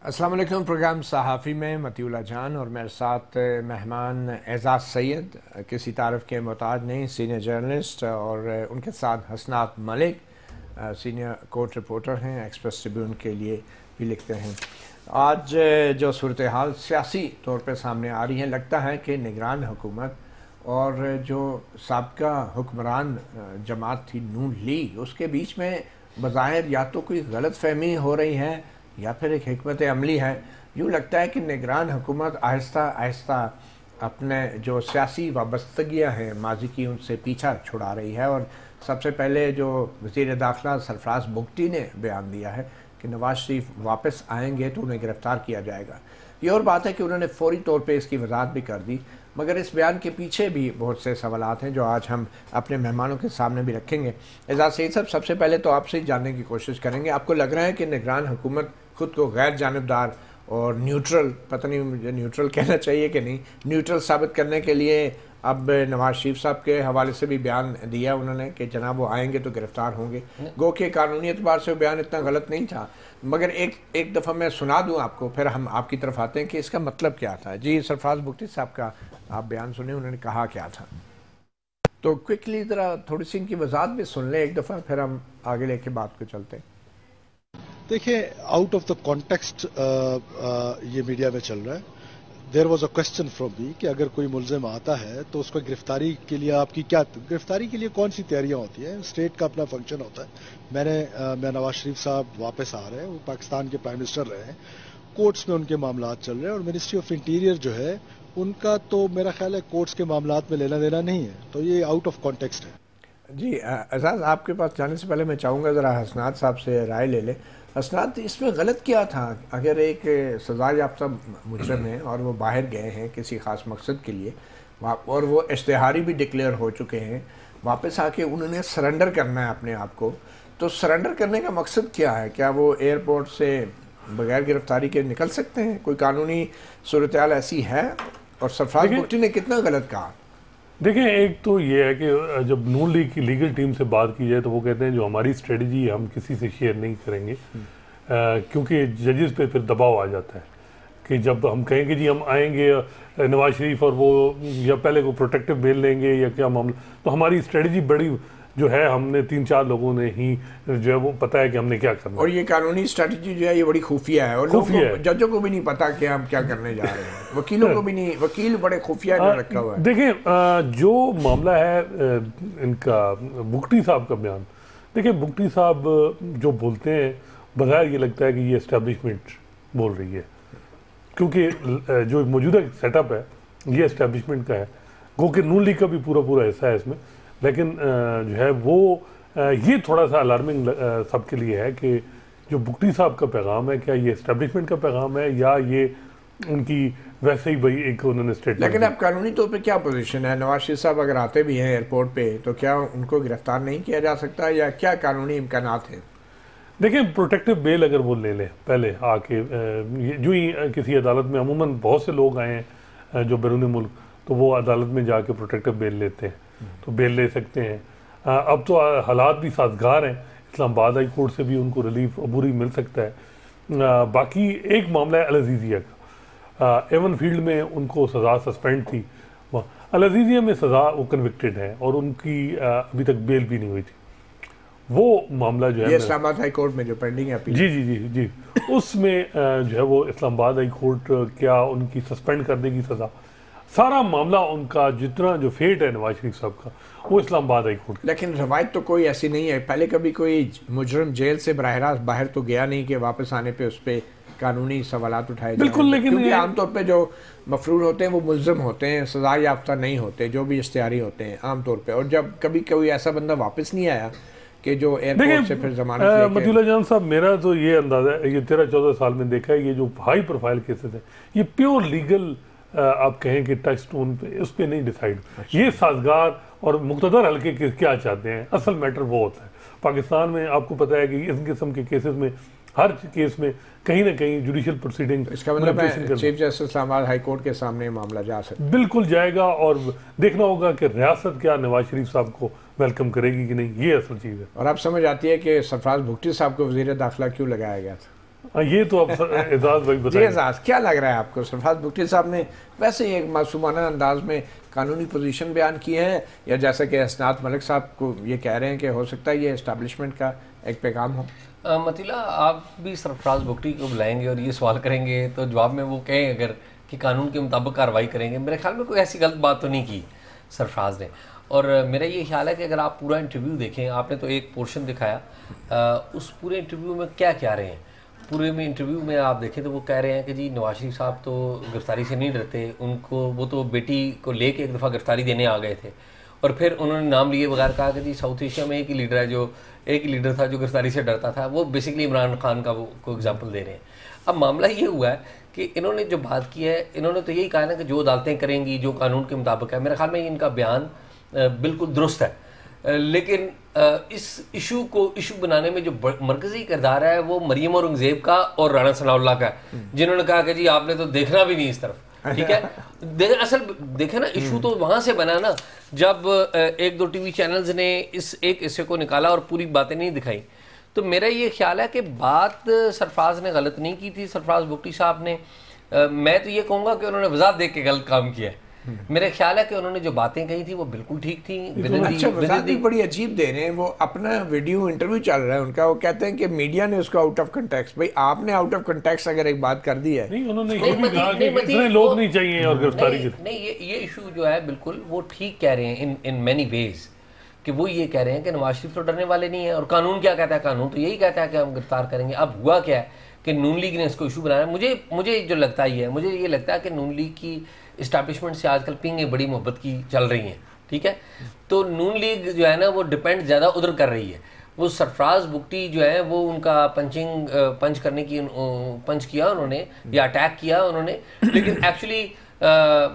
अस्सलाम वालेकुम। प्रोग्राम सहाफ़ी में मतीउल्लाह जान और मेरे साथ मेहमान एजाज़ सैयद, किसी तारफ़ के मोहताज नहीं, सीनियर जर्नलिस्ट, और उनके साथ हसनात मलिक, सीनियर कोर्ट रिपोर्टर हैं, एक्सप्रेस ट्रिब्यून के लिए भी लिखते हैं। आज जो सूरत हाल सियासी तौर पर सामने आ रही है, लगता है कि निगरान हुकूमत और जो साबका हुक्मरान जमात थी नून लीग, उसके बीच में बज़ाहिर या तो कोई गलत फहमी हो रही है या फिर एक हिकमत अमली है। यूँ लगता है कि निगरान हुकूमत आहिस्ता आहिस्ता अपने जो सियासी वाबस्तगियाँ हैं माजी की, उनसे पीछा छुड़ा रही है। और सबसे पहले जो वज़ीर दाखिला सरफराज बुगटी ने बयान दिया है कि नवाज शरीफ वापस आएंगे तो उन्हें गिरफ़्तार किया जाएगा। ये और बात है कि उन्होंने फ़ौरी तौर पे इसकी वजाहत भी कर दी, मगर इस बयान के पीछे भी बहुत से सवालात हैं जो आज हम अपने मेहमानों के सामने भी रखेंगे। एजाज़ सईद साहब, सबसे पहले तो आपसे ही जानने की कोशिश करेंगे, आपको लग रहा है कि निगरान हुकूमत खुद को गैर जानिबदार और न्यूट्रल, पता नहीं मुझे न्यूट्रल कहना चाहिए कि नहीं, न्यूट्रल साबित करने के लिए अब नवाज शरीफ साहब के हवाले से भी बयान दिया उन्होंने कि जनाब वो आएंगे तो गिरफ्तार होंगे। गो के कानूनी एतबार से वो बयान इतना गलत नहीं था, मगर एक दफ़ा मैं सुना दूं आपको, फिर हम आपकी तरफ आते हैं कि इसका मतलब क्या था। जी, सरफराज बुगटी साहब का आप बयान सुने, उन्होंने कहा क्या था, तो क्विकली ज़रा थोड़ी सी इनकी वजाहत भी सुन लें एक दफ़ा, फिर हम आगे लेके बात को चलते हैं। देखिए, आउट ऑफ द कॉन्टेक्स्ट ये मीडिया में चल रहा है। There was a question from me कि अगर कोई मुलजिम आता है तो उसको गिरफ्तारी के लिए आपकी क्या, गिरफ्तारी के लिए कौन सी तैयारियां होती हैं। स्टेट का अपना फंक्शन होता है। मैं नवाज शरीफ साहब वापस आ रहे हैं, वो पाकिस्तान के प्राइम मिनिस्टर रहे हैं, कोर्ट्स में उनके मामलात चल रहे हैं, और मिनिस्ट्री ऑफ इंटीरियर जो है उनका तो मेरा ख्याल है कोर्ट्स के मामलात में लेना देना नहीं है, तो ये आउट ऑफ कॉन्टेक्स्ट है। जी एजाज, आपके पास जाने से पहले मैं चाहूँगा ज़रा हसनात साहब से राय ले लें। हसनात, इसमें गलत क्या था? अगर एक सज़ा याफ्ता मुजरिम है और वो बाहर गए हैं किसी ख़ास मकसद के लिए, और वो इश्तिहारी भी डिक्लेयर हो चुके हैं, वापस आके उन्होंने सरेंडर करना है अपने आप को, तो सरेंडर करने का मकसद क्या है? क्या वो एयरपोर्ट से बगैर गिरफ्तारी के निकल सकते हैं? कोई कानूनी सूरत हाल ऐसी है? और सरफराज बुगटी ने कितना गलत कहा? देखिए, एक तो ये है कि जब नून लीग की लीगल टीम से बात की जाए तो वो कहते हैं जो हमारी स्ट्रेटजी हम किसी से शेयर नहीं करेंगे, क्योंकि जजेस पे फिर दबाव आ जाता है कि जब हम कहेंगे जी हम आएंगे नवाज शरीफ और वो या पहले को प्रोटेक्टिव बेल लेंगे या क्या मामला, तो हमारी स्ट्रेटजी बड़ी जो है, हमने 3-4 लोगों ने ही जो है वो पता है कि हमने क्या करना है। और ये कानूनी स्ट्रेटजी जो है ये बड़ी खुफिया है, और जजों को भी नहीं पता कि हम क्या करने जा रहे हैं, वकीलों को भी नहीं, वकील बड़े खुफिया रखा हुआ है। देखिए, जो मामला है इनका बुगटी साहब का बयान, देखिए बुगटी साहब जो बोलते हैं बज़ाहिर ये लगता है कि ये एस्टेब्लिशमेंट बोल रही है, क्योंकि जो मौजूदा सेटअप है ये एस्टेब्लिशमेंट का है, गो कि नून लीग का भी पूरा हिस्सा है इसमें, लेकिन जो है वो ये थोड़ा सा अलार्मिंग सबके लिए है कि जो बुगटी साहब का पैगाम है, क्या ये एस्टेब्लिशमेंट का पैगाम है या ये उनकी वैसे ही भाई एक उन्होंने स्टेटमेंट। लेकिन अब कानूनी तौर पे क्या पोजीशन है? नवाज शरीफ साहब अगर आते भी हैं एयरपोर्ट पे तो क्या उनको गिरफ्तार नहीं किया जा सकता, या क्या कानूनी इम्कानात हैं? देखिए, प्रोटेक्टिव बेल अगर वो ले लें पहले आके, जो ही किसी अदालत में, अमूमन बहुत से लोग आए हैं जो बैरून मुल्क, तो वो अदालत में जाके प्रोटेक्टिव बेल लेते हैं, तो बेल ले सकते हैं। अब तो हालात भी साजगार हैं, इस्लामाबाद हाई कोर्ट से भी उनको रिलीफ अबूरी मिल सकता है। बाकी एक मामला है अल-अज़ीज़िया का, एवन फील्ड में उनको सज़ा सस्पेंड थी, अल-अज़ीज़िया में सज़ा वो कन्विक्टेड है और उनकी अभी तक बेल भी नहीं हुई थी। वो मामला जो है इस्लामाबाद हाई कोर्ट में जो पेंडिंग है, जी उसमें जो है वो इस्लामाबाद हाई कोर्ट क्या उनकी सस्पेंड करने की सज़ा, सारा मामला उनका जितना जो फेट है नवाज शरीफ साहब का, वो इस्लामाबाद हाई कोर्ट। लेकिन रवायत तो कोई ऐसी नहीं है, पहले कभी कोई मुजरिम जेल से बराह रास्त बाहर तो गया नहीं कि वापस आने पे उस पर कानूनी सवालात उठाए जाएं। बिल्कुल, लेकिन आमतौर पे जो मफरूर होते हैं वो मुलजिम होते हैं, सजा याफ्ता नहीं होते, जो भी इश्तिहारी होते हैं आमतौर पे। और जब कभी कोई ऐसा बंदा वापस नहीं आया कि जो एयरपोर्ट से फिर जमानत, मतीउल्लाह जान साहब, मेरा तो ये अंदाजा है, ये 13-14 साल में देखा है, ये जो हाई प्रोफाइल केसेस हैं ये प्योर लीगल आप कहें कि टच स्टोन पे उस पर नहीं डिसाइड, ये साजगार और मुख्तदर हल्के के क्या चाहते हैं, असल मैटर वो होता है। पाकिस्तान में आपको पता है कि इस किस्म के केसेस में हर केस में कहीं ना कहीं जुडिशियल प्रोसीडिंग, इसका मतलब है chief justice Islamabad high court के सामने मामला जा सकता है, बिल्कुल जाएगा, और देखना होगा कि रियासत क्या नवाज शरीफ साहब को वेलकम करेगी कि नहीं, ये असल चीज़ है। और अब समझ आती है कि सरफराज बुगटी साहब को वज़ीर दाखिला क्यों लगाया गया था। ये तो अब एजाज भाई जी बताएंगे। एजाज, क्या लग रहा है आपको? सरफराज बुगटी साहब ने वैसे ही एक मासूमाना अंदाज में कानूनी पोजीशन बयान की है, या जैसे कि हसनात मलिक साहब को ये कह रहे हैं कि हो सकता है ये इस्टेब्लिशमेंट का एक पैगाम हो? मतीला, आप भी सरफराज बुगटी को बुलाएंगे और ये सवाल करेंगे तो जवाब में वो कहें अगर कि कानून के मुताबिक कार्रवाई करेंगे, मेरे ख्याल में कोई ऐसी गलत बात तो नहीं की सरफराज ने। और मेरा ये ख्याल है कि अगर आप पूरा इंटरव्यू देखें, आपने तो एक पोर्शन दिखाया, उस पूरे इंटरव्यू में क्या कह रहे हैं, पूरे में इंटरव्यू में आप देखें तो वो कह रहे हैं कि जी नवाज शरीफ साहब तो गिरफ्तारी से नहीं डरते, उनको वो तो बेटी को लेके एक दफ़ा गिरफ्तारी देने आ गए थे, और फिर उन्होंने नाम लिए बगैर कहा कि जी साउथ एशिया में एक ही लीडर है जो एक ही लीडर था जो गिरफ्तारी से डरता था। वो बेसिकली इमरान खान का वो को एग्जाम्पल दे रहे हैं। अब मामला ये हुआ है कि इन्होंने जो बात की है, इन्होंने तो यही कहा ना कि जो अदालतें करेंगी जो कानून के मुताबिक है। मेरे ख्याल में इनका बयान बिल्कुल दुरुस्त है, लेकिन इस इशू को इशू बनाने में जो मरकजी किरदार है वो मरियम औरंगजेब का और राणा सनाउल्लाह का है, जिन्होंने कहा कि जी आपने तो देखना भी नहीं इस तरफ, ठीक है। असल देखे ना, इशू तो वहां से बना ना जब एक दो टीवी चैनल्स ने इस एक हिस्से को निकाला और पूरी बातें नहीं दिखाई। तो मेरा ये ख्याल है कि बात सरफराज ने गलत नहीं की थी, सरफराज बुगटी साहब ने। मैं तो ये कहूँगा कि उन्होंने वजाहत देख के गलत काम किया है। मेरा ख्याल है कि उन्होंने जो बातें कही थी वो बिल्कुल ठीक थी। अच्छा, वजाहत भी बड़ी अजीब दे रहे हैं। वो अपना वीडियो इंटरव्यू चल रहा है उनका, वो कहते हैं कि मीडिया ने उसको आउट ऑफ कंटेक्स्ट। भाई आपने आउट ऑफ कंटेक्स्ट अगर एक बात कर दी है, नहीं उन्होंने ये भी कहा कि इतने लोग नहीं चाहिए और गिरफ्तारी की। नहीं, ये इशू जो है बिल्कुल वो ठीक कह रहे हैं इन मैनी वेज, कि वो ये कह रहे हैं कि नवाज शरीफ तो डरने वाले नहीं है। और कानून क्या कहता है? कानून तो यही कहता है कि हम गिरफ्तार करेंगे। अब हुआ क्या है कि नून लीग ने इसको इशू बनाया। मुझे जो लगता ही है, मुझे ये लगता है कि नून लीग की इस्टेब्लिशमेंट से आजकल पिंगें बड़ी मोहब्बत की चल रही हैं, ठीक है। तो नून लीग जो है ना वो डिपेंड ज़्यादा उधर कर रही है। वो सरफराज बुगटी जो है वो उनका पंच करने की पंच किया उन्होंने या अटैक किया उन्होंने, लेकिन एक्चुअली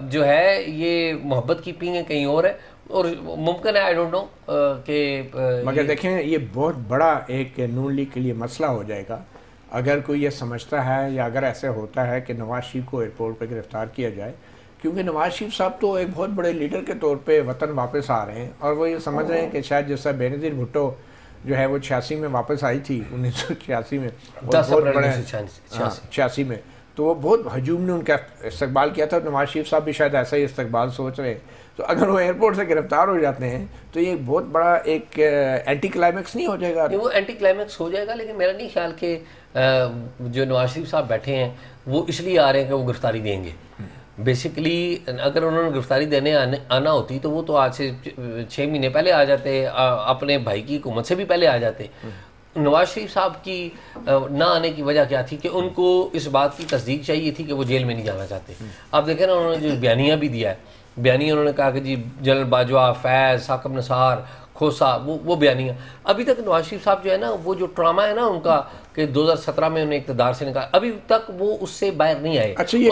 जो है ये मोहब्बत की पिंगें कहीं और है। और मुमकिन है, आई डोंट नो कि मगर देखें ये बहुत बड़ा एक नून लीग के लिए मसला हो जाएगा अगर कोई ये समझता है या अगर ऐसे होता है कि नवाज शरीफ को एयरपोर्ट पर गिरफ्तार किया जाए, क्योंकि नवाज शरीफ साहब तो एक बहुत बड़े लीडर के तौर पे वतन वापस आ रहे हैं और वो ये समझ रहे हैं कि शायद जैसा बेनज़ीर भुट्टो जो है वो 86 में वापस आई थी, 1986 में, 86 में, तो वो बहुत हजूम ने उनका इस्तकबाल किया था। नवाज शरीफ साहब भी शायद ऐसा ही इस्तकबाल सोच रहे हैं। तो अगर वो एयरपोर्ट से गिरफ्तार हो जाते हैं तो ये बहुत बड़ा एक एंटी क्लाइमैक्स नहीं हो जाएगा? वो एंटी क्लाइमैक्स हो जाएगा, लेकिन मेरा नहीं ख्याल कि जो नवाज शरीफ साहब बैठे हैं वो इसलिए आ रहे हैं कि वो गिरफ्तारी देंगे। बेसिकली अगर उन्होंने गिरफ्तारी देने आना होती तो वो तो आज से 6 महीने पहले आ जाते, अपने भाई की हुकूमत से भी पहले आ जाते। नवाज शरीफ साहब की ना आने की वजह क्या थी कि उनको इस बात की तस्दीक चाहिए थी कि वो जेल में नहीं जाना चाहते। आप देखें ना, उन्होंने जो बयानिया भी दिया है, बयानिया उन्होंने कहा कि जी जनरल बाजवा, फैज़, साकिब निसार, खोसा, वो बयानिया। अभी तक नवाज शरीफ साहब जो है ना, वो जो ट्रामा है ना उनका कि 2017 में उन्हें इक़्तिदार से निकाला, अभी तक वो उससे बाहर नहीं आए। अच्छा, ये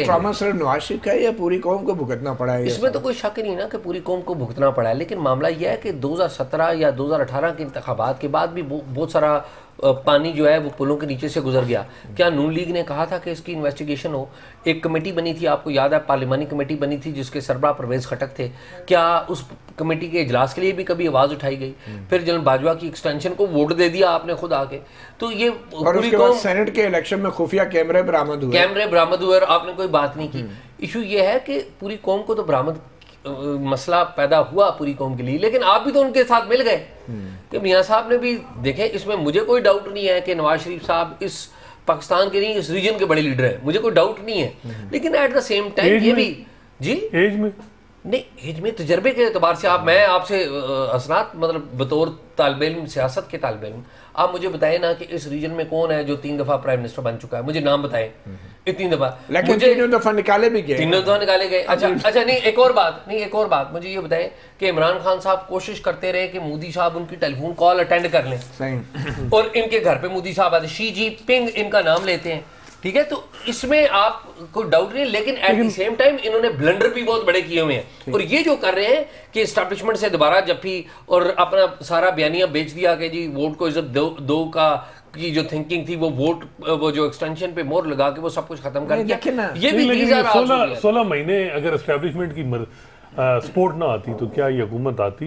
ट्रामा सिर्फ नवाज शरीफ का है या पूरी कौम को भुगतना पड़ा है? इसमें तो कोई शक नहीं ना कि पूरी कौम को भुगतना पड़ा है, लेकिन मामला यह है कि 2017 या 2018 के इंतखाबात के बाद भी बहुत सारा पानी जो है वो पुलों के नीचे से गुजर गया। क्या नून लीग ने कहा था कि इसकी इन्वेस्टिगेशन हो? एक कमेटी बनी थी, आपको याद है, पार्लिमानी कमेटी बनी थी जिसके सरबराह परवेज़ खटक थे। क्या उस कमेटी के इजलास के लिए भी कभी आवाज़ उठाई गई? फिर जनरल बाजवा की एक्सटेंशन को वोट दे दिया आपने खुद आके। तो ये और उसके बाद सेनेट के इलेक्शन में खुफिया कैमरे बरामद हुए और आपने कोई बात नहीं की। इशू ये है कि पूरी कौम को तो बरामद मसला पैदा हुआ पूरी कौम के लिए, लेकिन आप भी तो उनके साथ मिल गए कि मियाँ साहब ने भी देखे। इसमें मुझे कोई डाउट नहीं है कि नवाज शरीफ साहब इस पाकिस्तान के नहीं, इस रीजन के बड़े लीडर हैं, मुझे कोई डाउट नहीं है। लेकिन एट द सेम टाइम ये भी जी एज में नहीं, एज में तजर्बे के एतबार से मैं आपसे हसनात मतलब बतौर तालिब इल्म, सियासत के तालिब इल्म, आप मुझे बताएं ना कि इस रीजन में कौन है जो 3 दफा प्राइम मिनिस्टर बन चुका है? मुझे नाम बताएं। इतनी दफा, लेकिन 3 दफा निकाले भी गए, 3 दफा निकाले गए। अच्छा नहीं, एक और बात मुझे ये बताएं कि इमरान खान साहब कोशिश करते रहे कि मोदी साहब उनकी टेलीफोन कॉल अटेंड कर लें और इनके घर पे मोदी साहब आते, शी जी पिंग इनका नाम लेते हैं, ठीक है। तो इसमें आप कोई डाउट नहीं, लेकिन एट द सेम टाइम इन्होंने ब्लंडर भी बहुत बड़े किए हुए हैं। और ये जो कर रहे हैं कि एस्टैब्लिशमेंट से दोबारा जफ्फी और अपना सारा बयानिया बेच दिया कि जी वोट को इज्जत दो का की जो थिंकिंग थी, वो वोट वो जो एक्सटेंशन पे मोहर लगा के वो सब कुछ खत्म कर दिया। ये भी 16 महीने अगर एस्टैब्लिशमेंट की सपोर्ट ना आती तो क्या ये हुकूमत आती?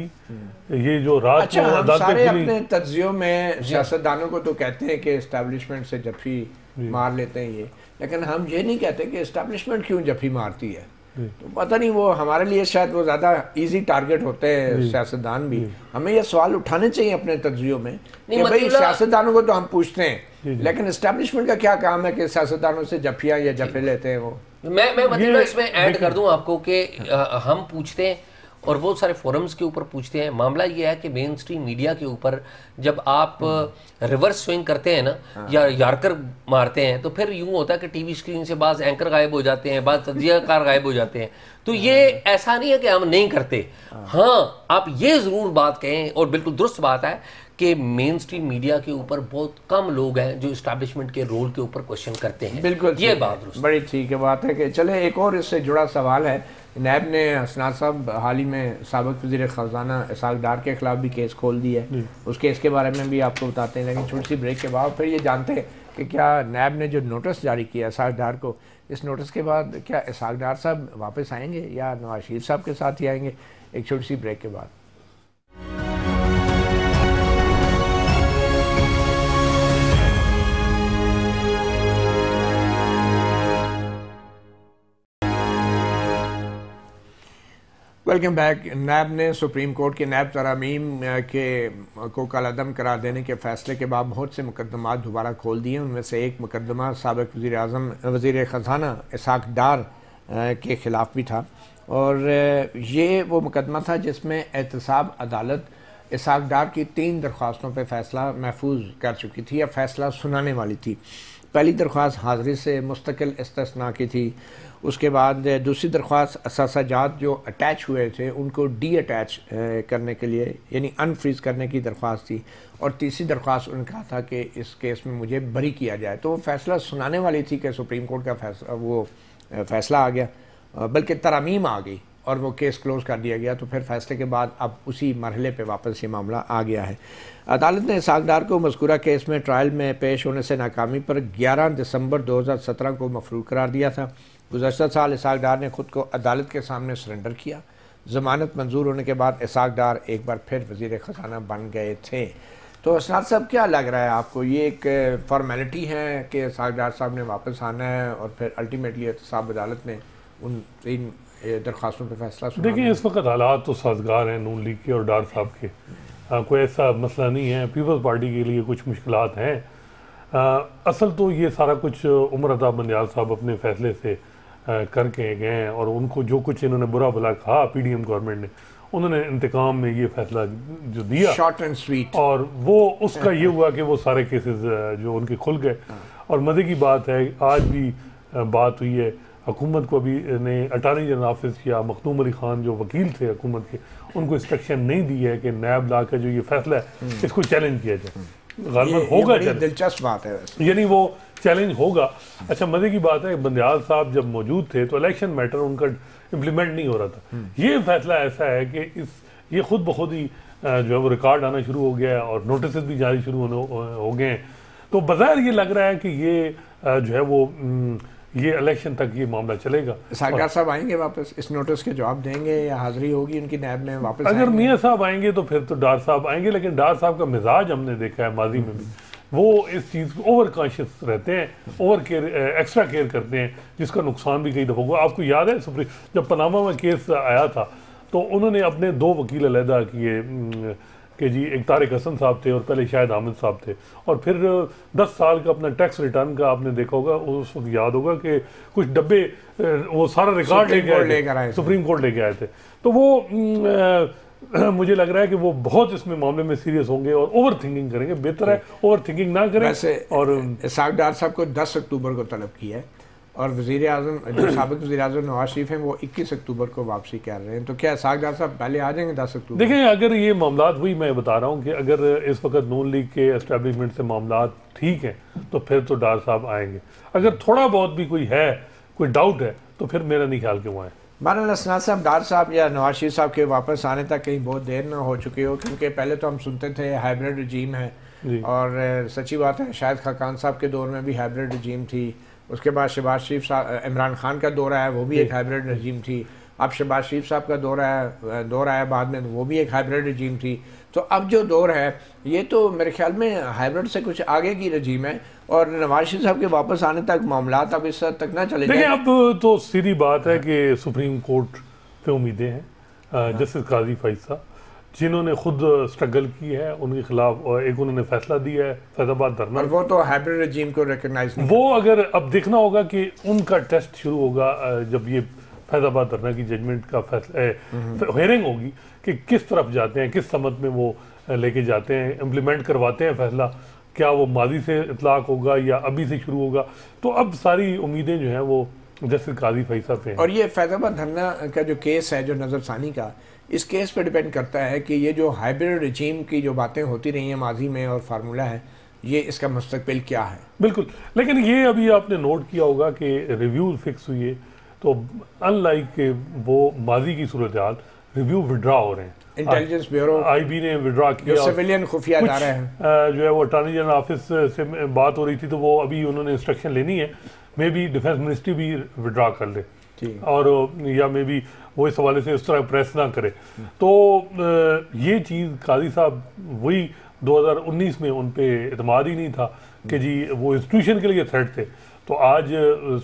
ये जो रात अच्छा, को हम सारे खुली अपने तज्जियों में सियासतदानों को तो कहते हैं कि एस्टेब्लिशमेंट से जफ्फी मार लेते हैं ये, लेकिन हम ये नहीं कहते कि एस्टेब्लिशमेंट क्यों जफ्फी मारती है। तो पता नहीं, वो हमारे लिए शायद वो ज़्यादा इजी टारगेट होते हैं सियासतदान भी। हमें ये सवाल उठाने चाहिए अपने तज्जियों में कि भाई सियासतदानों को तो हम पूछते हैं, लेकिन एस्टेब्लिशमेंट का क्या काम है कि सियासतदानों से जफ्फियाँ या जफे लेते हैं वो। मैं मतलब इसमें ऐड कर दूं आपको कि हम पूछते हैं और बहुत सारे फोरम्स के ऊपर पूछते हैं। मामला ये है कि मेन स्ट्रीम मीडिया के ऊपर जब आप रिवर्स स्विंग करते हैं ना, या यार्कर मारते हैं, तो फिर यूं होता है कि टीवी स्क्रीन से बाज़ एंकर गायब हो जाते हैं, बाज़ तज्जियाकार गायब हो जाते हैं। तो ये ऐसा नहीं है कि हम नहीं करते। हाँ, आप ये ज़रूर बात कहें, और बिल्कुल दुरुस्त बात है कि मेन स्ट्रीम मीडिया के ऊपर बहुत कम लोग हैं जो इस्टेब्लिशमेंट के रोल के ऊपर क्वेश्चन करते हैं। बिल्कुल, ये बात बड़ी ठीक है बात है कि चले एक और इससे जुड़ा सवाल है। नैब ने हसनात साहब हाल ही में साबिक़ वज़ीर ख़ज़ाना इसाक डार के ख़िलाफ़ भी केस खोल दिया है। उस केस के बारे में भी आपको बताते हैं, लेकिन छोटी सी ब्रेक के बाद फिर ये जानते हैं कि क्या नैब ने जो नोटिस जारी किया इसाक डार को, इस नोटिस के बाद क्या इसाक डार साहब वापस आएंगे या नवाज शरीफ साहब के साथ ही आएंगे। एक छोटी सी ब्रेक के बाद। Welcome back. नैब ने सुप्रीम कोर्ट के नैब तरामीम के को कलअदम करार देने के फैसले के बाद बहुत से मुकदमा दोबारा खोल दिए। उनमें से एक मुकदमा साबिक़ वज़ीर ख़ज़ाना इसाक डार के ख़िलाफ़ भी था, और ये वो मुकदमा था जिसमें एहतसाब अदालत इसाक डार की 3 दरख्वास्तों पर फ़ैसला महफूज कर चुकी थी या फ़ैसला सुनाने वाली थी। पहली दरख्वास्त हाज़िरी से मुस्तकिल इस्तिस्ना की थी, उसके बाद दूसरी दरख्वास्त असासाजात जो अटैच हुए थे उनको डी अटैच करने के लिए यानी अनफ्रीज़ करने की दरख्वास्त थी, और तीसरी दरख्वास्त उन्होंने कहा था कि इस केस में मुझे बरी किया जाए। तो वो फ़ैसला सुनाने वाली थी कि सुप्रीम कोर्ट का फ़ैसला आ गया, बल्कि तरामीम आ गई और वो केस क्लोज़ कर दिया गया। तो फिर फ़ैसले के बाद अब उसी मरहले पे वापस ये मामला आ गया है। अदालत ने इसाक डार को मज़कूरा केस में ट्रायल में पेश होने से नाकामी पर 11 दिसंबर 2017 को मफरूज़ करार दिया था। गुज़श्ता साल इसाक डार ने ख़ुद को अदालत के सामने सरेंडर किया। ज़मानत मंजूर होने के बाद इसाक डार एक बार फिर वज़ीर ख़ज़ाना बन गए थे। तो हसनात साहब, क्या लग रहा है आपको, ये एक फॉर्मेलिटी है कि इसाक डार साहब ने वापस आना है और फिर अल्टीमेटली एहतसाब अदालत ने उन 3 दरख्वास्तों पर फैसला सुना? देखिए, इस वक्त हालात तो साजगार हैं नून लीग के और डार साहब के। कोई ऐसा मसला नहीं है। पीपल्स पार्टी के लिए कुछ मुश्किलात हैं। असल तो ये सारा कुछ उमर अता बंदियाल साहब अपने फैसले से करके गए हैं, और उनको जो कुछ इन्होंने बुरा भला कहा पीडीएम गवर्नमेंट ने, उन्होंने इंतकाम में ये फैसला जो दिया, शॉर्ट एंड स्वीट, और वो उसका ये हुआ कि वो सारे केसेस जो उनके खुल गए। और मज़े की बात है, आज भी बात हुई है, हुकूमत को अभी ने अटारनी जनरल ऑफिस या मखदूम अली खान जो वकील थे हुकूमत के, उनको इंस्ट्रक्शन नहीं दी है कि नैब ला का जो ये फैसला है इसको चैलेंज किया जाए। गालिबन होगा, दिलचस्प बात है, यानी वो चैलेंज होगा। अच्छा, मज़े की बात है, बंदियाल साहब जब मौजूद थे तो इलेक्शन मैटर उनका इम्प्लीमेंट नहीं हो रहा था। ये फैसला ऐसा है कि ये खुद ब खुद ही जो है वो रिकॉर्ड आना शुरू हो गया है और नोटिस भी जारी शुरू हो गए हैं। तो बज़ाहिर ये लग रहा है कि ये जो है वो ये इलेक्शन तक ये मामला चलेगा। इसाक डार साहब आएंगे वापस, इस नोटिस के जवाब देंगे या हाजिरी होगी उनकी नैब में वापस? अगर मियाँ साहब आएंगे तो फिर तो डार साहब आएंगे, लेकिन डार साहब का मिजाज हमने देखा है माजी में भी, वो इस चीज़ को ओवर कॉन्शियस रहते हैं, ओवर केयर, एक्स्ट्रा केयर करते हैं, जिसका नुकसान भी कई दफ़ा हुआ। आपको याद है जब पनामा में केस आया था तो उन्होंने अपने 2 वकील अलहदा किए कि जी, एक तारिक हसन साहब थे और पहले शाहिद आमिद साहब थे, और फिर 10 साल का अपना टैक्स रिटर्न का आपने देखा होगा, उस वक्त याद होगा कि कुछ डब्बे वो सारा रिकॉर्ड लेके आए, सुप्रीम कोर्ट लेके आए थे। तो वो मुझे लग रहा है कि वो बहुत इसमें मामले में सीरियस होंगे और ओवर थिंकिंग करेंगे। बेहतर है ओवर थिंकिंग ना करें। और इसाक डार साहब को 10 अक्टूबर को तलब किया है और वज़ीर आज़म जो साबिक़ वज़ीर आज़म नवाज शरीफ हैं वो 21 अक्टूबर को वापसी कर रहे हैं। तो क्या इसाक डार साहब पहले आ जाएंगे 10 अक्टूबर? देखें, अगर ये मामलात, वही मैं बता रहा हूँ कि अगर इस वक्त नून लीग के एस्टेब्लिशमेंट से मामलात ठीक हैं तो फिर तो डार साहब आएंगे। अगर थोड़ा बहुत भी कोई डाउट है तो फिर मेरा नहीं ख्याल कि वो आए। बहरहाल हसनात साहब, डार साहब या नवाज शरीफ साहब के वापस आने तक कहीं बहुत देर ना हो चुकी हो, क्योंकि पहले तो हम सुनते थे हाइब्रिड रजीम है, और सच्ची बात है शाहिद खाकान साहब के दौर में भी हाइब्रिड रजीम थी। उसके बाद शहबाज शरीफ साहब, इमरान खान का दौर आया, वो भी एक हाइब्रिड रजीम थी। अब शहबाज शरीफ साहब का दौर आया बाद में, तो वो भी एक हाइब्रिड रजीम थी। तो अब जो दौर है ये तो मेरे ख्याल में हाइब्रिड से कुछ आगे की रजीम है, और नवाज शरीफ साहब के वापस आने तक मामला अब इस हद तक ना चले जाए। देखिए अब तो सीधी बात है कि सुप्रीम कोर्ट पे उम्मीदें हैं। जस्टिस काजी फैसला जिन्होंने खुद स्ट्रगल की है उनके खिलाफ एक उन्होंने फैसला दिया है फैजाबाद धरना, और वो तो हाइब्रिड रजीम को रिकॉग्नाइज नहीं। वो अगर अब देखना होगा कि उनका टेस्ट शुरू होगा जब ये फैजाबाद धरना की जजमेंट का फैसला हेयरिंग होगी कि किस तरफ जाते हैं, किस समत में वो लेके जाते हैं, इम्प्लीमेंट करवाते हैं फैसला, क्या वो माजी से इतलाक होगा या अभी से शुरू होगा। तो अब सारी उम्मीदें जो हैं वो जस्टिस काजी फैसला पे हैं। और ये फैजाबाद धरना का जो केस है, जो नज़रसानी का, इस केस पे डिपेंड करता है कि ये जो हाइब्रिड रजीम की जो बातें होती रही हैं माजी में और फार्मूला है, ये इसका मुस्तकबिल क्या है। बिल्कुल, लेकिन ये अभी आपने नोट किया होगा कि रिव्यू फिक्स हुई है, तो अनलाइक वो माजी की सूरत हाल रिव्यू विड्रा हो रहे हैं। इंटेलिजेंस ब्यूरो आईबी ने विड्रा किया, जो सिविलियन खुफिया इदारे हैं, जो है वो अटॉर्नी जनरल ऑफिस से बात हो रही थी, तो वो अभी उन्होंने इंस्ट्रक्शन लेनी है, मे बी डिफेंस मिनिस्ट्री भी विड्रा कर ले, और या मे बी वो इस हवाले से उस तरह प्रेस ना करे। तो ये चीज़ काजी साहब वही 2019 में उन पर एतमाद ही नहीं था कि जी वो इंस्टीट्यूशन के लिए थ्रेट थे। तो आज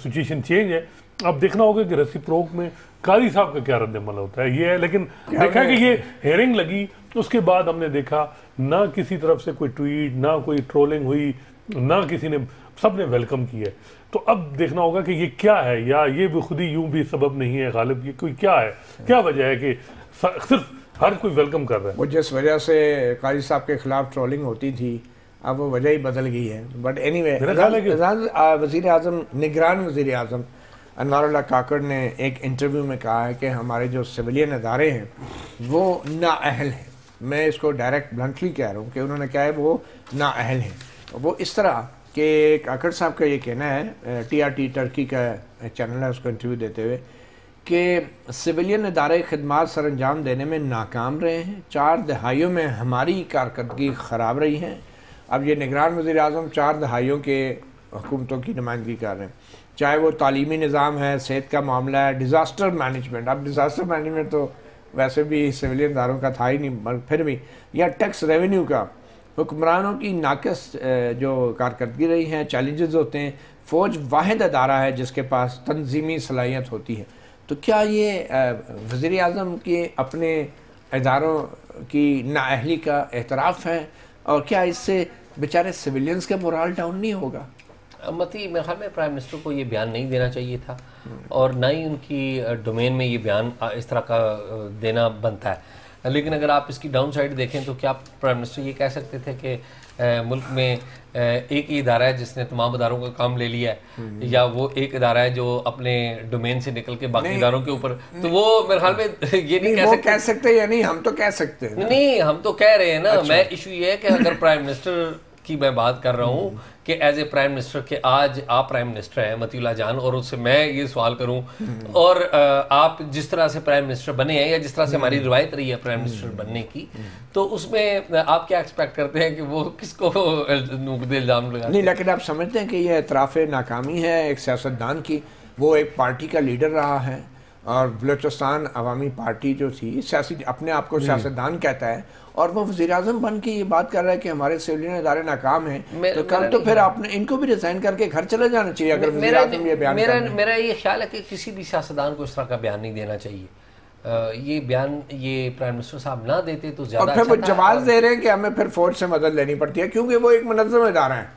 सिचुएशन चेंज है, अब देखना होगा कि रेसिप्रोक में काजी साहब का क्या रद्द-ए-अमल होता है। ये है, लेकिन देखा कि ये हेयरिंग लगी, उसके बाद हमने देखा ना किसी तरफ से कोई ट्वीट, ना कोई ट्रोलिंग हुई, ना किसी ने, सब ने वेलकम किया है। तो अब देखना होगा कि ये क्या है, या ये भी खुद ही यूं भी सबब नहीं है गालिब, ये कोई क्या है, क्या वजह है कि सिर्फ हर कोई वेलकम कर रहा है। वो जिस वजह से काजी साहब के खिलाफ ट्रोलिंग होती थी, अब वो वजह ही बदल गई है। बट एनीवे, वज़ीर आज़म, निगरान वज़ीर आज़म अनवारुल्लाह काकड़ ने एक इंटरव्यू में कहा है कि हमारे जो सिविलियन अदारे हैं वो नाअहल हैं। मैं इसको डायरेक्ट ब्लंटली कह रहा हूँ कि उन्होंने कहा है वो नाअहल हैं। वो इस तरह कि काकड़ साहब का ये कहना है, TRT टर्की का चैनल है, उसको इंटरव्यू देते हुए, कि सिविलियन अदारे खदमात सर अंजाम देने में नाकाम रहे हैं, 4 दहाइयों में हमारी कारकर्दगी ख़राब रही है। अब ये निगरान वज़ीर आज़म 4 दहाइयों के हुकूमतों की नुमाइंदगी कर रहे हैं, चाहे वो तालीमी निज़ाम है, सेहत का मामला है, डिज़ास्टर मैनेजमेंट। अब डिज़ास्टर मैनेजमेंट तो वैसे भी सिविलियन इदारों का था ही नहीं, फिर भी, या टैक्स रेवेन्यू का, हुक्मरानों की नाकस जो कारकर्दगी रही है, चैलेंजेस होते हैं। फ़ौज वाहिद अदारा है जिसके पास तंजीमी सलाहियत होती है। तो क्या ये वज़ीर आज़म के अपने इदारों की नाअहली का एतराफ़ है, और क्या इससे बेचारे सिविलियंस का मोराल डाउन नहीं होगा? मती मेरे ख्याल में प्राइम मिनिस्टर को ये बयान नहीं देना चाहिए था, और ना ही उनकी डोमेन में ये बयान इस तरह का देना बनता है। लेकिन अगर आप इसकी डाउन साइड देखें तो क्या प्राइम मिनिस्टर ये कह सकते थे कि मुल्क में एक ही इदारा है जिसने तमाम इदारों का काम ले लिया है, या वो एक इदारा है जो अपने डोमेन से निकल के बाकी इदारों के ऊपर, तो वो मेरे ख्याल में ये नहीं कह सकते या नहीं, हम तो कह सकते हैं। नहीं, हम तो कह रहे हैं ना। अच्छा। मैं इशू ये है कि अगर प्राइम मिनिस्टर की मैं बात कर रहा हूँ कि एज ए प्राइम मिनिस्टर के आज आप प्राइम मिनिस्टर हैं मतीउल्लाह जान, और उससे मैं ये सवाल करूं, और आप जिस तरह से प्राइम मिनिस्टर बने हैं या जिस तरह से हमारी रिवायत रही है प्राइम मिनिस्टर बनने की, तो उसमें आप क्या एक्सपेक्ट करते हैं कि वो किसको नुक्ते इल्जाम लगा? नहीं, लेकिन आप समझते हैं कि यह एतराफ़ नाकामी है एक सियासतदान की। वो एक पार्टी का लीडर रहा है, और बलूचिस्तान अवामी पार्टी जो थी, सियासी अपने आप को सियासतदान कहता है, और वो वज़ीर आज़म बन के ये बात कर रहा है कि हमारे सिविलियन इदारे नाकाम हैं, तो कल तो फिर आपने इनको भी रिजाइन करके घर चले जाना चाहिए। अगर वज़ीर आज़म ये बयान मेरा ये ख्याल है कि किसी भी सियासतदान को इस तरह का बयान नहीं देना चाहिए। ये बयान ये प्राइम मिनिस्टर साहब ना देते तो ज़्यादा। और फिर वो जवाब दे रहे हैं कि हमें फिर फौज से मदद लेनी पड़ती है क्योंकि वो एक मुनज़्ज़म इदारा है।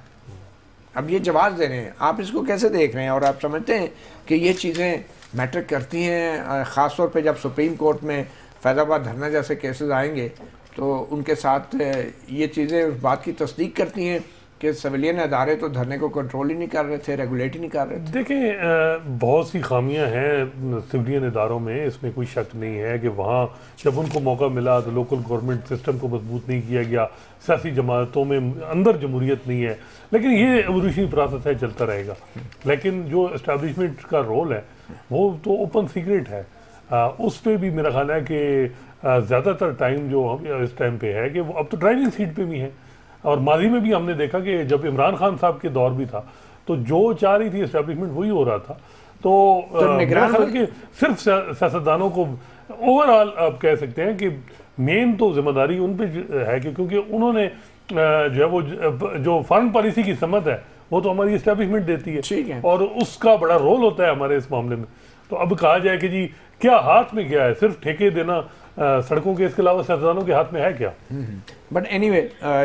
अब ये जवाब दे रहे हैं, आप इसको कैसे देख रहे हैं? और आप समझते हैं कि ये चीज़ें मैटर करती हैं, ख़ास तौर पे जब सुप्रीम कोर्ट में फैज़ाबाद धरना जैसे केसेस आएंगे तो उनके साथ ये चीज़ें उस बात की तस्दीक करती हैं कि सिविलियन अदारे तो धरने को कंट्रोल ही नहीं कर रहे थे, रेगुलेट ही नहीं कर रहे थे। देखें, बहुत सी खामियां हैं सिविलियन इदारों में, इसमें कोई शक नहीं है कि वहाँ जब उनको मौका मिला तो लोकल गवर्नमेंट सिस्टम को मजबूत नहीं किया गया, सियासी जमातों में अंदर जमहूरियत नहीं है, लेकिन ये एवोल्यूशनरी प्रोसेस है, चलता रहेगा। लेकिन जो इस्टेब्लिशमेंट का रोल है वो तो ओपन सीक्रेट है, उस पर भी मेरा ख्याल है कि ज़्यादातर टाइम जो इस टाइम पे है कि वो अब तो ड्राइविंग सीट पे भी है। और माजी में भी हमने देखा कि जब इमरान खान साहब के दौर भी था तो जो चाह रही थी इस्टेब्लिशमेंट वही हो रहा था। तो मेरा ख्याल है कि सिर्फ सियासतदानों को ओवरऑल आप कह सकते हैं कि मेन तो जिम्मेदारी उन पे है कि क्योंकि उन्होंने जो है वो जो फॉरेन पॉलिसी की समझ है वो तो हमारी इस्टेब्लिशमेंट देती है और उसका बड़ा रोल होता है हमारे इस मामले में। तो अब कहा जाए कि जी क्या हाथ में क्या है, सिर्फ ठेके देना सड़कों के, इसके अलावा सियासतदानों के हाथ में है क्या? बट एनीवे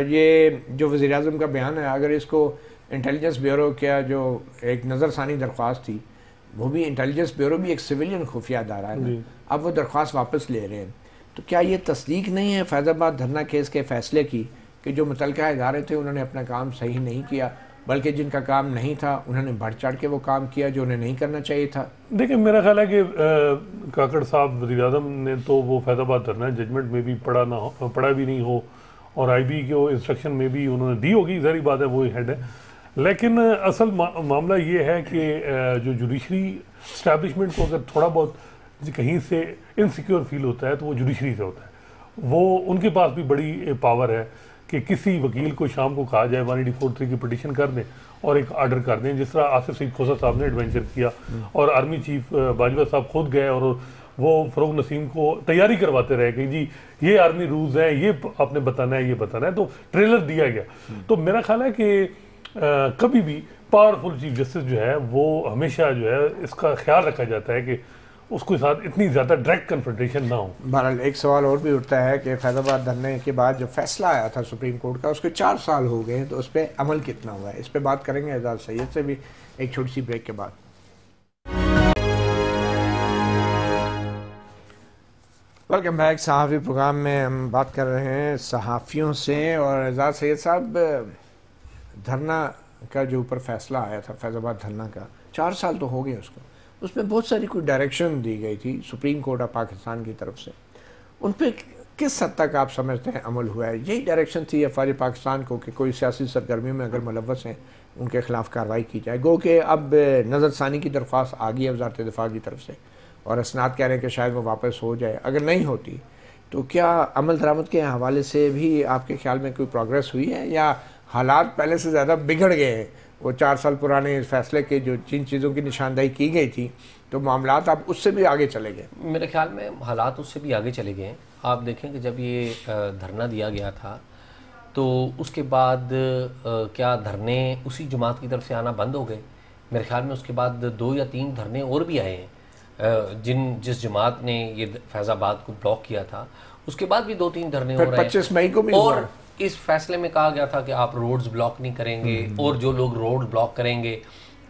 ये जो वज़ीर आज़म का बयान है, अगर इसको इंटेलिजेंस ब्यूरो क्या जो एक नज़रसानी दरख्वास्त थी, वो भी इंटेलिजेंस ब्यूरो भी एक सिविलियन खुफिया अदारा है ना, अब वो दरख्वास्त वापस ले रहे हैं, तो क्या ये तस्दीक नहीं है फैज़ाबाद धरना केस के फैसले की कि जो मुतलका इदारे थे उन्होंने अपना काम सही नहीं किया, बल्कि जिनका काम नहीं था उन्होंने बढ़ चढ़ के वो काम किया जो उन्हें नहीं करना चाहिए था? देखिए मेरा ख्याल है कि काकड़ साहब वज़ीर-ए-आज़म ने तो वो फैज़ाबाद धरना जजमेंट में भी पढ़ा भी नहीं हो और IB के इंस्ट्रक्शन में भी उन्होंने दी होगी, ज़ाहिर बात है वो हेड है, लेकिन असल मामला ये है कि जो जुडिशरी इस्टेब्लिशमेंट को अगर थोड़ा बहुत कहीं से इनसिक्योर फील होता है तो वो जुडिशरी से होता है। वो उनके पास भी बड़ी पावर है कि किसी वकील को शाम को कहा जाए 184(3) की पिटीशन कर दें और एक आर्डर कर दें, जिस तरह आसिफ सईद खोसा साहब ने एडवेंचर किया और आर्मी चीफ बाजवा साहब खुद गए और वो फ़रोग नसीम को तैयारी करवाते रहे कि जी ये आर्मी रूल्स हैं, ये आपने बताना है, ये बताना है, तो ट्रेलर दिया गया। तो मेरा ख्याल है कि कभी भी पावरफुल चीफ जस्टिस जो है वो हमेशा जो है इसका ख्याल रखा जाता है कि उसके साथ इतनी ज़्यादा डायरेक्ट कन्फ्रंटेशन ना हो। बहरहाल एक सवाल और भी उठता है कि फैज़ाबाद धरने के बाद जो फैसला आया था सुप्रीम कोर्ट का, उसके 4 साल हो गए, तो उस पर अमल कितना हुआ है, इस पर बात करेंगे एजाज सैयद से भी एक छोटी सी ब्रेक के बाद। Welcome back. सहाफ़ी प्रोग्राम में हम बात कर रहे हैं सहाफ़ियों से, और एजाज सैयद साहब, धरना का जो ऊपर फैसला आया था फैज़ाबाद धरना का, 4 साल तो हो गए उसको, उसमें बहुत सारी कोई डायरेक्शन दी गई थी सुप्रीम कोर्ट ऑफ पाकिस्तान की तरफ से, उन पर किस हद तक आप समझते हैं अमल हुआ है? यही डायरेक्शन थी अफवाज पाकिस्तान को कि कोई सियासी सरगर्मियों में अगर मुलव्वस हैं उनके खिलाफ कार्रवाई की जाए। गो कि अब नज़रसानी की दरख्वास्त आ गई है वज़ारत दिफा की तरफ से और असनाद कह रहे हैं कि शायद वो वापस हो जाए, अगर नहीं होती तो क्या अमल दरामद के हवाले से भी आपके ख्याल में कोई प्रोग्रेस हुई है या हालात पहले से ज़्यादा बिगड़ गए हैं? वो 4 साल पुराने इस फैसले के जो जिन चीज़ों की निशानदाही की गई थी तो मामलात अब उससे भी आगे चले गए? मेरे ख्याल में हालात उससे भी आगे चले गए हैं। आप देखें कि जब ये धरना दिया गया था तो उसके बाद क्या धरने उसी जमात की तरफ से आना बंद हो गए? मेरे ख्याल में उसके बाद 2 या 3 धरने और भी आए हैं जिस जमात ने ये फैज़ाबाद को ब्लॉक किया था, उसके बाद भी 2-3 धरने और आए। 25 मई को भी और इस फैसले में कहा गया था कि आप रोड्स ब्लॉक नहीं करेंगे और जो लोग रोड ब्लॉक करेंगे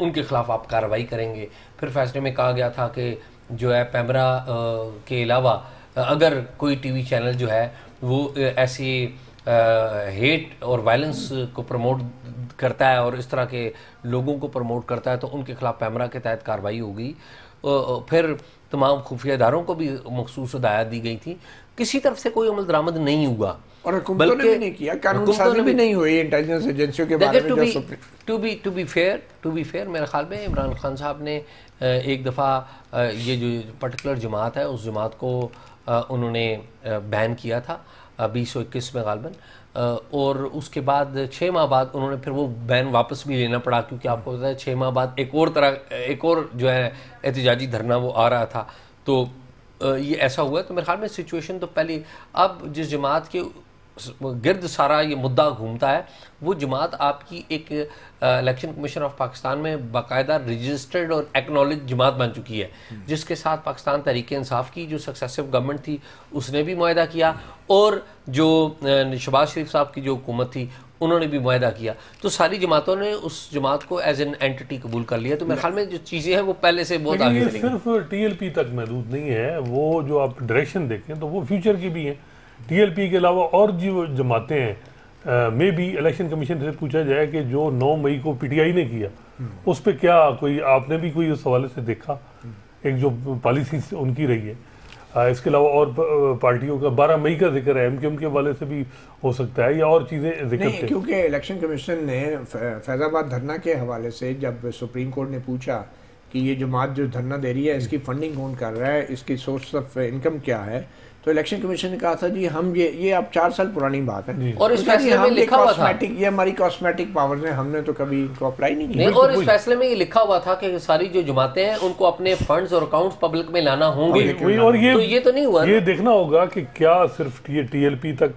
उनके खिलाफ आप कार्रवाई करेंगे। फिर फैसले में कहा गया था कि जो है पैमरा के अलावा अगर कोई टीवी चैनल जो है वो ऐसी हेट और वायलेंस को प्रमोट करता है और इस तरह के लोगों को प्रमोट करता है तो उनके खिलाफ पैमरा के तहत कार्रवाई होगी। फिर तमाम खुफिया इदारों को भी मखसूस हिदायत दी गई थी, किसी तरफ से कोई अमल दरामद नहीं हुआ और हुकूमतों ने भी नहीं किया, कानून साज़ी भी नहीं हुई इंटेलिजेंस एजेंसियों के बारे में। टू बी फेयर मेरे ख्याल में इमरान खान साहब ने एक दफ़ा ये जो पर्टिकुलर जमात है उस जमात को उन्होंने बैन किया था 2021 में गालबन, और उसके बाद 6 माह बाद उन्होंने फिर वो बैन वापस भी लेना पड़ा, क्योंकि आपको पता है 6 माह बाद एक और जो है एहतजाजी धरना वो आ रहा था, तो ये ऐसा हुआ। तो मेरे ख्याल में सिचुएशन तो पहले, अब जिस जमात के गिर्द सारा ये मुद्दा घूमता है वो जमात आपकी एक इलेक्शन कमीशन ऑफ पाकिस्तान में बाकायदा रजिस्टर्ड और एक्नॉलेज जमात बन चुकी है, जिसके साथ पाकिस्तान तहरीक इंसाफ की जो सक्सेसिव गवर्नमेंट थी उसने भी मुआहदा किया और जो शहबाज शरीफ साहब की जो हुकूमत थी उन्होंने भी मुआहदा किया। तो सारी जमातों ने उस जमात को एज एन एंटिटी कबूल कर लिया। तो मेरे ख्याल में जो चीज़ें हैं वो पहले से बहुत आगे चली। सिर्फ TLP तक महदूद नहीं है, वो जो आप डायरेक्शन देखें तो वो फ्यूचर की भी हैं। TLP के अलावा और जो जमातें हैं मे भी इलेक्शन कमीशन से पूछा जाए कि जो 9 मई को PTI ने किया उस पर क्या कोई आपने भी कोई उस हवाले से देखा, एक जो पॉलिसी उनकी रही है। इसके अलावा और पार्टियों का 12 मई का जिक्र है, MQM के वाले से भी हो सकता है या और चीज़ें जिक्र नहीं, क्योंकि इलेक्शन कमीशन ने फैज़ाबाद धरना के हवाले से जब सुप्रीम कोर्ट ने पूछा कि ये जमात जो धरना दे रही है इसकी फंडिंग कौन कर रहा है, इसकी सोर्स ऑफ इनकम क्या है, तो इलेक्शन कमीशन ने कहा था जी हम ये अब 4 साल पुरानी बात है और इस फैसले में लिखा हुआ था, ये हमारी कॉस्मेटिक पावर्स हैं, हमने तो कभी इनको अप्लाई नहीं किया। और इस फैसले में ये लिखा हुआ था कि सारी जो जमातें हैं उनको अपने फंड्स और अकाउंट्स पब्लिक में लाना होंगे, और ये तो नहीं हुआ। ये देखना होगा कि क्या सिर्फ ये TLP तक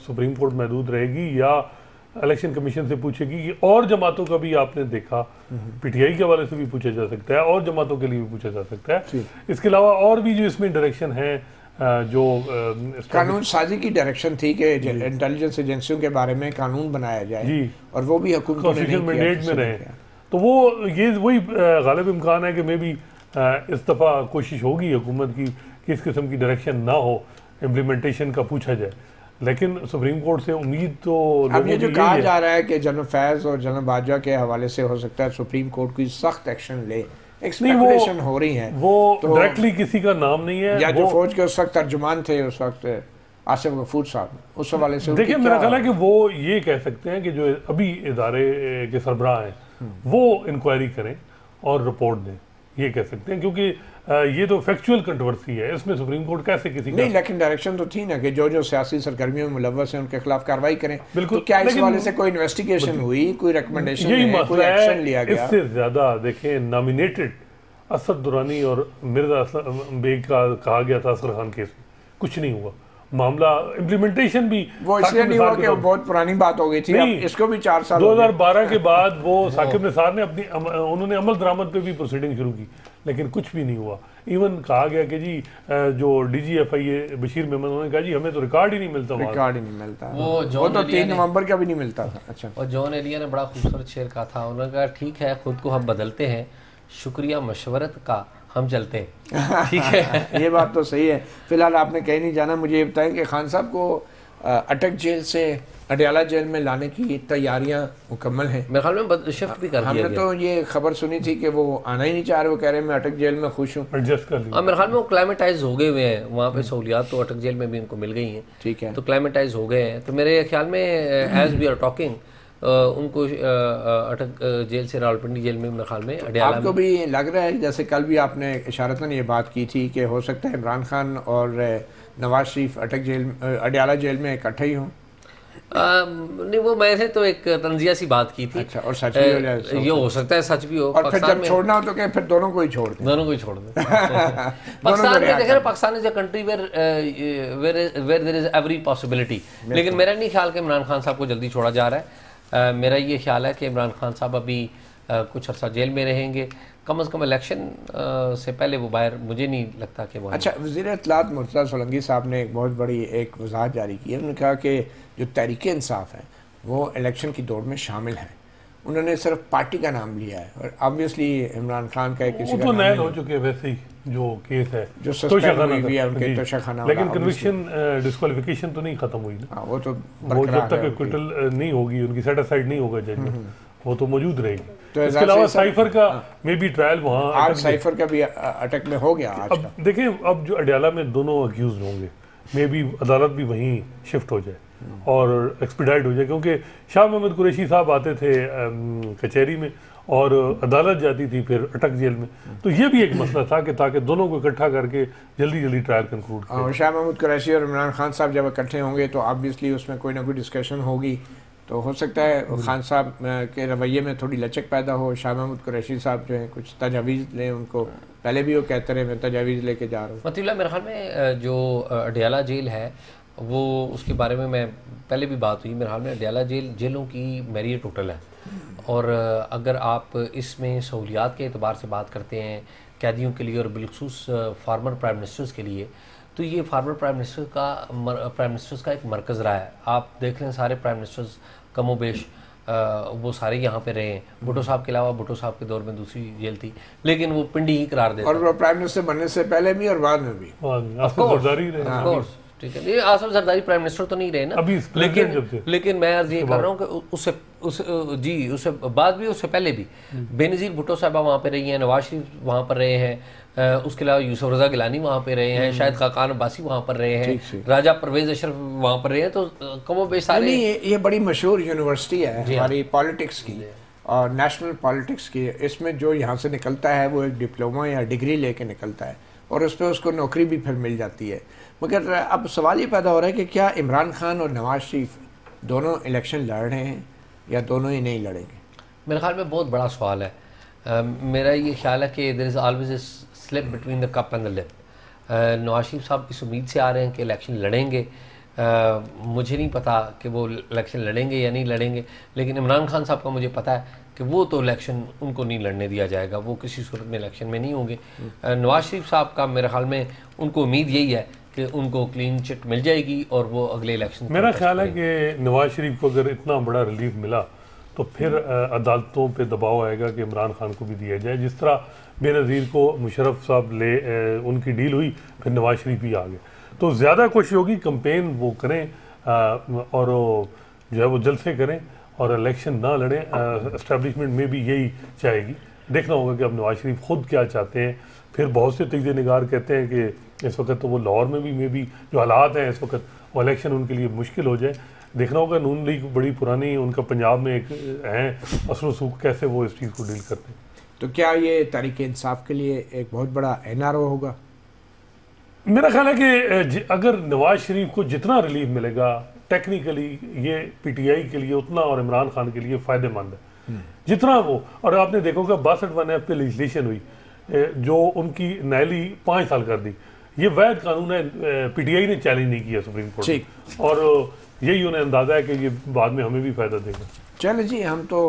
सुप्रीम कोर्ट महदूद रहेगी या इलेक्शन कमीशन से पूछेगी कि और जमातों का भी आपने देखा, PTI के हवाले से भी पूछा जा सकता है और जमातों के लिए भी पूछा जा सकता है। इसके अलावा और भी जो इसमें डायरेक्शन है, जो कानून साजी की डायरेक्शन थी कि इंटेलिजेंस एजेंसियों के बारे में कानून बनाया जाए और वो भी हुकूमत मैंडेट में रहे, तो वो ये वही गालिब इम्कान है कि मे भी इस दफ़ा कोशिश होगी हुकूमत की कि इस किस्म की डायरेक्शन ना हो, इम्प्लीमेंटेशन का पूछा जाए। लेकिन सुप्रीम कोर्ट से उम्मीद तो अब ये जो कहा जा रहा है कि जनरल फैज़ और जनरल बाजवा के हवाले से हो सकता है सुप्रीम कोर्ट कोई सख्त एक्शन ले, एक्सपेक्टेशन हो रही है, वो डायरेक्टली किसी का नाम नहीं है। या जो फौज के उस वक्त तर्जुमान थे उस वक्त आसिफ गफूर साहब, उस हवाले से देखिए मेरा ख्याल है कि वो ये कह सकते हैं कि जो अभी इदारे के सरबराह हैं वो इंक्वायरी करें और रिपोर्ट दें, ये कह सकते हैं, क्योंकि ये तो फैक्चुअल कंट्रोवर्सी है, इसमें सुप्रीम कोर्ट कैसे किसी नहीं, लेकिन डायरेक्शन तो थी ना कि जो सियासी सरगर्मियों में मुलव्वस हैं उनके खिलाफ कार्रवाई करें। बिल्कुल, तो क्या इस वाले से कोई इन्वेस्टिगेशन हुई, कोई रिकमेंडेशन, कोई एक्शन लिया गया? इससे ज्यादा देखें, नॉमिनेटेड असद दुरानी और मिर्जा बेग का कहा गया था असर खान केस में, कुछ नहीं हुआ, मामला इम्प्लीमेंटेशन भी वो इसलिए नहीं हुआ कि बहुत पुरानी बात हो गई थी, अब इसको भी 4 साल 2012 के बाद वो साकिब निसार ने उन्होंने अमल दरामद पे भी प्रोसीडिंग शुरू की, लेकिन कुछ भी नहीं हुआ। इवन कहा गया कि जी जो DGFI बशीर मेमन, उन्होंने कहा जी हमें तो रिकॉर्ड ही नहीं मिलता, रिकॉर्ड ही नहीं मिलता, वो तो 3 नवंबर का भी नहीं मिलता था। अच्छा, और जॉन एलिया ने बड़ा खूबसूरत शेर कहा था, उन्होंने कहा ठीक है खुद को हम बदलते हैं, शुक्रिया मशवरत का हम चलते हैं। ठीक है ये बात तो सही है। फिलहाल आपने कहीं नहीं जाना, मुझे ये बताएं कि खान साहब को अटक जेल से अडयाला जेल में लाने की तैयारियां मुकम्मल हैं? मेरे ख्याल में शिफ्ट भी कर दिया हमने गया। तो ये खबर सुनी थी कि वो आना ही नहीं चाह रहे, वो कह रहे हैं मैं अटक जेल में खुश हूँ, एडजस्ट कर लिया। मेरे ख्याल में वो क्लाइमेटाइज हो गए हुए हैं, वहाँ पे सहूलियात तो अटक जेल में भी उनको मिल गई हैं। ठीक है, तो क्लाइमेटाइज हो गए हैं, तो मेरे ख्याल में एज वी आर टॉकिंग उनको अटक जेल से रावलपिंडी जेल में मेरे ख्याल में अडयाला। आपको भी लग रहा है, जैसे कल भी आपने इशारतन ये बात की थी कि हो सकता है इमरान खान और नवाज शरीफ अटक जेल अडयाला जेल में इकट्ठे ही हों? नहीं, वो मैंने तो एक तंजिया सी बात की थी। अच्छा, और सच भी हो जाए? ये हो सकता है सच भी हो। और फिर जब छोड़ना हो तो क्या फिर दोनों को ही छोड़ दें? दोनों को ही छोड़ दें। पाकिस्तान में देखें, Pakistan is a country where there is every possibility, लेकिन मेरा नहीं ख्याल कि इमरान खान साहब को जल्दी छोड़ा जा रहा है। मेरा ये ख्याल है कि इमरान खान साहब अभी कुछ अर्सा जेल में रहेंगे, कम अज़ कम इलेक्शन से पहले वो बाहर, मुझे नहीं लगता कि वो। अच्छा, वज़ीर इत्तलात मुर्तज़ा सोलंकी साहब ने एक बहुत बड़ी एक वज़ाहत जारी की है। उन्होंने कहा कि जो तहरीक इंसाफ है वो इलेक्शन की दौड़ में शामिल है, उन्होंने सिर्फ पार्टी का नाम लिया है, और ऑब्वियसली इमरान खान का किसी तो नैल हो चुके हैं वैसे ही जो केस है, जो सस्पेंड हुई है उनके तोशाखाना, लेकिन कन्विक्शन डिस्क्वालिफिकेशन तो नहीं खत्म हुई ना, वो तो जब तक एक्विटल नहीं होगी, उनकी सेटिस्फाइड नहीं होगा जज, वो तो मौजूद रहेगी। तो इसके अलावा साइफर का मे बी ट्रायल वहाँ, आज साइफर का भी अटक में हो गया आज। अब देखें, अब जो अडयाला में दोनों अक्यूज होंगे, मे बी अदालत भी वहीं शिफ्ट हो जाए और एक्सपीडाइट हो जाए, क्योंकि शाह मोहम्मद कुरैशी साहब आते थे कचहरी में और अदालत जाती थी फिर अटक जेल में, तो ये भी एक मसला था कि ताकि दोनों को इकट्ठा करके जल्दी जल्दी ट्रायल कंक्लूड करें। और शाह महमूद कुरैशी और इमरान खान साहब जब इकट्ठे होंगे तो ऑब्वियसली उसमें कोई ना कोई डिस्कशन होगी, तो हो सकता है खान साहब के रवैये में थोड़ी लचक पैदा हो। शाह महमूद कुरैशी साहब जो हैं कुछ तजावीज़ लें, उनको पहले भी वो कहते रहे मैं तजावीज़ लेके जा रहा हूँ। मतलब मेरे ख्याल में जो अडयाला जेल है वो, उसके बारे में मैं पहले भी बात हुई, मेरे ख्याल में अडयाला जेलों की मैरियट टोटल है, और अगर आप इसमें सहूलियात के अतबार से बात करते हैं कैदियों के लिए और बिलखसूस फार्मर प्राइम मिनिस्टर्स के लिए, तो ये फार्मर प्राइम मिनिस्टर्स का एक मरकज़ रहा है। आप देख लें सारे प्राइम मिनिस्टर्स कमोबेश वो सारे यहाँ पे रहे हैं। भुट्टो साहब के अलावा भुट्टो साहब के दौर में दूसरी जेल थी, लेकिन वो पिंडी ही करार देता, और प्राइम मिनिस्टर बनने से पहले भी और बाद में भी। ठीक है, ये आसफ जरदारी प्राइम मिनिस्टर तो नहीं रहे ना अभी, लेकिन मैं अर्ज ये कर रहा हूँ कि उससे बाद भी, उससे पहले भी बेनज़ीर भुट्टो साहबा वहाँ पे रही हैं, नवाज शरीफ वहाँ पर रहे हैं, उसके अलावा यूसुफ रज़ा गिलानी वहाँ पे रहे हैं, शायद खाकान अब्बासी वहाँ पर रहे हैं, राजा परवेज़ अशरफ वहाँ पर रहे हैं, तो कमोबेश सारे। ये बड़ी मशहूर यूनिवर्सिटी है हमारी पॉलिटिक्स की और नेशनल पॉलिटिक्स की। इसमें जो यहाँ से निकलता है वो एक डिप्लोमा या डिग्री लेके निकलता है, और उस पर उसको नौकरी भी फिर मिल जाती है। मगर अब सवाल ये पैदा हो रहा है कि क्या इमरान खान और नवाज शरीफ दोनों इलेक्शन लड़ रहे हैं या दोनों ही नहीं लड़ेंगे? मेरे ख्याल में बहुत बड़ा सवाल है। मेरा ये ख्याल है कि there is always a slip between the cup and the lip. Nawaz Sharif साहब इस उम्मीद से आ रहे हैं कि इलेक्शन लड़ेंगे। मुझे नहीं पता कि वो इलेक्शन लड़ेंगे या नहीं लड़ेंगे, लेकिन इमरान खान साहब का मुझे पता है कि वो तो इलेक्शन उनको नहीं लड़ने दिया जाएगा, वो किसी सूरत में इलेक्शन में नहीं होंगे। नवाज शरीफ साहब का मेरे ख्याल में उनको उम्मीद यही है कि उनको क्लीन चिट मिल जाएगी और वो अगले इलेक्शन। मेरा ख्याल है कि नवाज शरीफ को अगर इतना बड़ा रिलीफ मिला तो फिर अदालतों पे दबाव आएगा कि इमरान खान को भी दिया जाए। जिस तरह बेनज़ीर को मुशर्रफ साहब उनकी डील हुई, फिर नवाज शरीफ भी आ गए। तो ज़्यादा कोशिश होगी कंपेन वो करें और जो है वो जल्द से करें और इलेक्शन ना लड़ें। एस्टेब्लिशमेंट में भी यही चाहेगी। देखना होगा कि अब नवाज शरीफ खुद क्या चाहते हैं। फिर बहुत से तजज़िया निगार कहते हैं कि इस वक्त तो वो लाहौर में भी जो हालात हैं इस वक्त, वो इलेक्शन उनके लिए मुश्किल हो जाए। देखना होगा नून लीग बड़ी पुरानी, उनका पंजाब में एक है असर रसूख, कैसे वो इस चीज़ को डील करते हैं। तो क्या ये तहरीक इंसाफ के लिए एक बहुत बड़ा NRO होगा? मेरा ख्याल है कि अगर नवाज शरीफ को जितना रिलीफ मिलेगा टेक्निकली ये PTI के लिए उतना और इमरान खान के लिए फ़ायदेमंद है जितना वो। और आपने देखो कि 62 पे लेजिस्लेशन हुई जो उनकी नैली 5 साल कर दी। ये वैध कानून है, PTI ने चैलेंज नहीं किया सुप्रीम कोर्ट में, और यही उन्हें अंदाजा है कि ये बाद में हमें भी फ़ायदा देगा। चलो जी, हम तो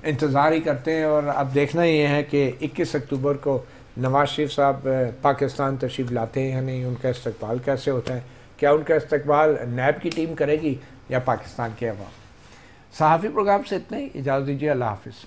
इंतज़ार ही करते हैं और अब देखना ये है कि 21 अक्टूबर को नवाज शरीफ साहब पाकिस्तान तशरीफ़ लाते हैं या नहीं, उनका इस्तकबाल कैसे होता है, क्या उनका इस्तकबाल नैब की टीम करेगी या पाकिस्तान के अवाम। सहाफ़ी प्रोग्राम से इतना ही, इजाज़त दीजिए, अल्लाह हाफ़िज़।